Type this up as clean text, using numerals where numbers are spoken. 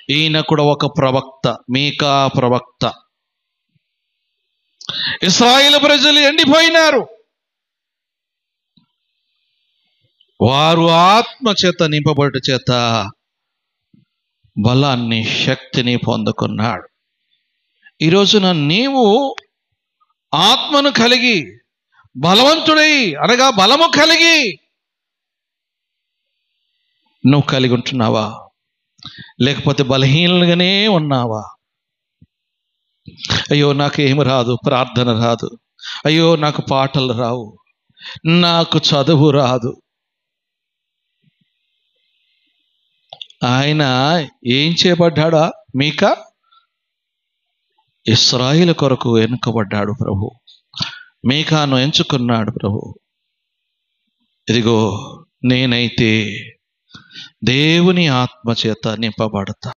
ఈయన కూడా ఒక ప్రవక్త, మీకా ప్రవక్త. ఇశ్రాయేలు ప్రజలు ఎండిపోయినారు. వారు ఆత్మ చేత నింపబడి చేత బలాన్ని, శక్తిని పొందుకున్నాడు. ఈ రోజున నీవు ఆత్మను కలిగి, బలవంతుడై అనగా బలము కలిగి నువ్వు కలిగి ఉంటున్నావా? లేకపోతే బలహీనంగానే ఉన్నావా? అయ్యో నాకు ఏమి రాదు, ప్రార్థన రాదు, అయ్యో నాకు పాటలు రావు, నాకు చదువు రాదు. ఆయన ఏం చేయబడ్డాడా? మీకా ఇశ్రాయేలు కొరకు ఎన్నుకబడ్డాడు ప్రభు. మీకాను ఎంచుకున్నాడు ప్రభు. ఇదిగో నేనైతే దేవుని ఆత్మ చేత నింపబడతా.